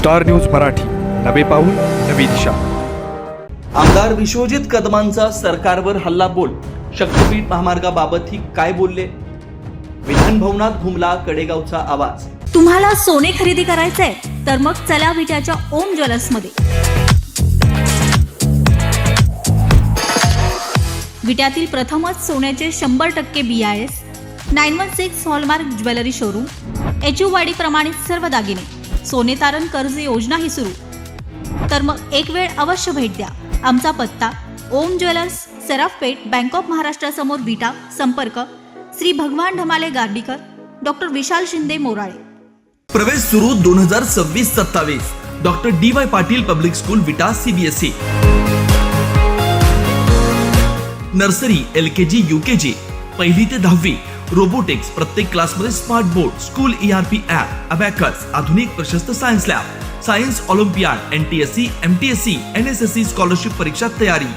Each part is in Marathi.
स्टार न्यूज मराठी, नवे पाऊल नवी दिशा. आमदार विश्वजित कदमांचा सरकारवर हल्ला बोल. शक्तीपीठ महामार्गाबाबत ही काय बोलले? विधान भवनात घुमला कडेगावचा आवाज. तुम्हाला सोने खरेदी करायचंय तर मग चला विट्याच्या ओम ज्वेलर्स मध्ये. विट्यातील प्रथमच सोन्याचे 100% BIS 916 hallmark jewellery showroom. HUID प्रमाणित सर्व दागिने. सोने तारण कर्ज योजनाही सुरू. तर मग एक वेळ अवश्य भेट द्या. आमचा पत्ता ओम ज्वेलर्स, सराफपेठ, बँक ऑफ महाराष्ट्रासमोर विटा. संपर्क श्री भगवान ढमाले गार्डीकर, डॉक्टर विशाल शिंदे मोराळे. प्रवेश सुरू 2026-27. Doctor DY Patil public school विटा CBSE. नर्सरी, LKG, UKG, 1ली ते 10वी. रोबोटिक्स, प्रत्येक क्लासमध्ये smart board, school ERP app, abacus, आधुनिक प्रशस्त science lab, science Olympiad, NTSC, MTSC, NSSC scholarship परीक्षा तयारी.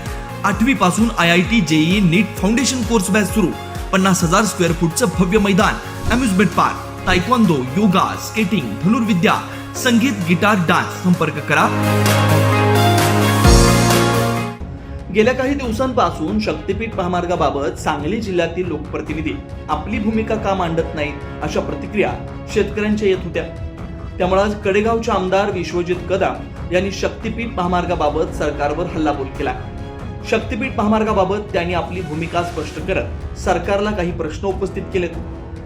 8वी पासून IIT, JEE, नीट फाउंडेशन कोर्स बॅच सुरू. 50,000 स्क्वेअर फूटचं भव्य मैदान, amusement park, taekwondo, yoga, skating, धनुर्विद्या, संगीत, गिटार, डान्स. संपर्क करा. गेल्या काही दिवसांपासून शक्तीपीठ महामार्गाबाबत सांगली जिल्ह्यातील लोकप्रतिनिधी आपली भूमिका का मांडत नाहीत अशा प्रतिक्रिया शेतकऱ्यांच्या येत होत्या. त्यामुळे आज कडेगावचे आमदार विश्वजित कदम यांनी शक्तीपीठ महामार्गाबाबत सरकारवर हल्लाबोल केला. शक्तीपीठ महामार्गाबाबत त्यांनी आपली भूमिका स्पष्ट करत सरकारला काही प्रश्न उपस्थित केलेत.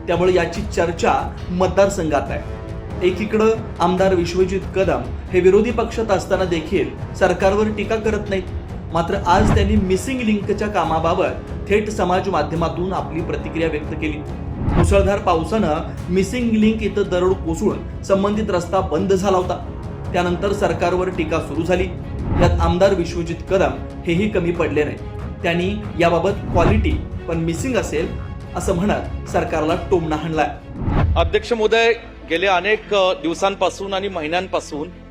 त्यामुळे याची चर्चा मतदारसंघात आहे. एकीकडे आमदार विश्वजित कदम हे विरोधी पक्षात असताना देखील सरकारवर टीका करत नाहीत. मात्र आज त्यांनी मिसिंग लिंकच्या कामाबाबत थेट समाज माध्यमातून आपली प्रतिक्रिया व्यक्त केली. मुसळधार पावसानं मिसिंग लिंक इथं दरड कोसळून संबंधित रस्ता बंद झाला होता. त्यानंतर सरकारवर टीका सुरू झाली. यात आमदार विश्वजित कदम हेही कमी पडले नाही. त्यांनी याबाबत क्वालिटी पण मिसिंग असेल असं म्हणत सरकारला टोमणा हाणलाय. अध्यक्ष महोदय, गेले अनेक दिवसांपासून आणि महिन्यांपासून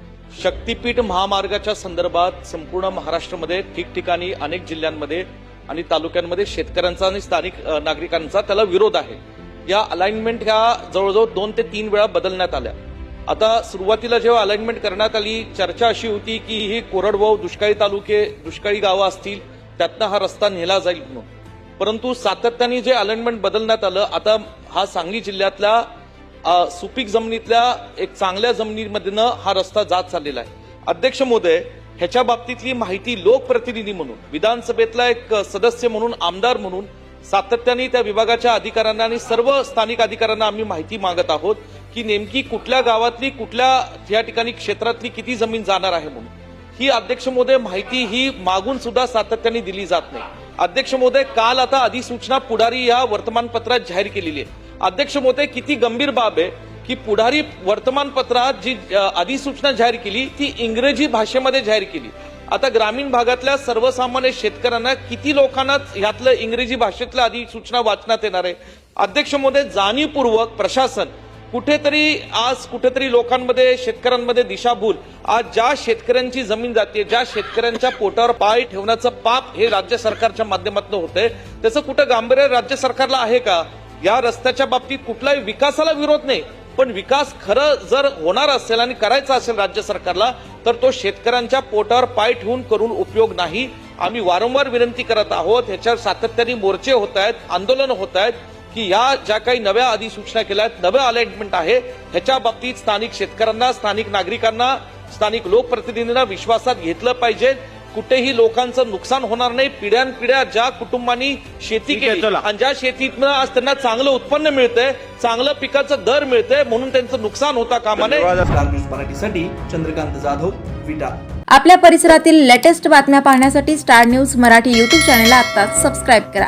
शक्तीपीठ महामार्गाच्या संदर्भात संपूर्ण महाराष्ट्रामध्ये ठिकठिकाणी अनेक जिल्ह्यांमध्ये आणि तालुक्यांमध्ये शेतकऱ्यांचा आणि स्थानिक नागरिकांचा त्याला विरोध आहे. या अलाइनमेंट ह्या जवळजवळ 2 ते 3 वेळा बदलण्यात आल्या. आता सुरुवातीला जेव्हा अलाइनमेंट करण्यात आली, चर्चा अशी होती की ही कोरडवाहू दुष्काळी तालुके, दुष्काळी गावं असतील, त्यातनं हा रस्ता नेला जाईल म्हणून. परंतु सातत्याने जे अलाइनमेंट बदलण्यात आलं, आता हा सांगली जिल्ह्यातल्या सुपीक जमिनीतल्या एक चांगल्या जमिनीमधनं हा रस्ता जात चाललेला आहे. अध्यक्ष महोदय, ह्याच्या बाबतीतली माहिती लोकप्रतिनिधी म्हणून, विधानसभेतला एक सदस्य म्हणून, आमदार म्हणून सातत्याने त्या विभागाच्या अधिकाऱ्यांना आणि सर्व स्थानिक अधिकाऱ्यांना आम्ही माहिती मागत आहोत की नेमकी कुठल्या गावातली, कुठल्या या ठिकाणी क्षेत्रातली किती जमीन जाणार आहे म्हणून. ही अध्यक्ष महोदय माहिती ही मागून सुद्धा सातत्याने दिली जात नाही. अध्यक्ष महोदय, काल आता अधिसूचना पुढारी या वर्तमानपत्रात जाहीर केलेली आहे. अध्यक्ष महोदय, किती गंभीर बाब आहे की पुढारी वर्तमानपत्रात जी अधिसूचना जाहीर केली ती इंग्रजी भाषेमध्ये जाहीर केली. आता ग्रामीण भागातल्या सर्वसामान्य शेतकऱ्यांना किती लोकांना यातलं इंग्रजी भाषेतलं अधिसूचना वाचण्यात येणार आहे? अध्यक्ष महोदय, जाणीवपूर्वक प्रशासन कुठेतरी लोकांमध्ये, शेतकऱ्यांमध्ये दिशाभूल. आज ज्या शेतकऱ्यांची जमीन जाते, ज्या शेतकऱ्यांच्या पोटावर पाय ठेवण्याचं पाप हे राज्य सरकारच्या माध्यमातून होतंय, त्याचं कुठं गांभीर्य राज्य सरकारला आहे का? या रस्त्याच्या बाबतीत कुठलाही विकासाला विरोध नाही, पण विकास खरं जर होणार असेल आणि करायचा असेल राज्य सरकारला, तर तो शेतकऱ्यांच्या पोटावर पाय ठेवून करून उपयोग नाही. आम्ही वारंवार विनंती करत आहोत. ह्याच्यावर सातत्याने मोर्चे होत आहेत, आंदोलन होत आहेत की या ज्या काही नव्या अधिसूचना केल्या आहेत, नव्या अलाइनमेंट आहे, ह्याच्या बाबतीत स्थानिक शेतकऱ्यांना, स्थानिक नागरिकांना, स्थानिक लोकप्रतिनिधींना विश्वासात घेतलं पाहिजे. कुठेही लोकांचं नुकसान होणार नाही. पिढ्यानपिढ्या ज्या कुटुंबांनी शेती केली आणि ज्या शेतीतनं आज त्यांना चांगलं उत्पन्न मिळतंय, चांगलं पिकाचं दर मिळतंय, म्हणून त्यांचं नुकसान होता कामा नये. स्टार न्यूज मराठीसाठी चंद्रकांत जाधव, विटा. आपल्या परिसरातील लेटेस्ट बातम्या पाहण्यासाठी स्टार न्यूज मराठी YouTube चॅनलला आत्ताच सबस्क्राईब करा.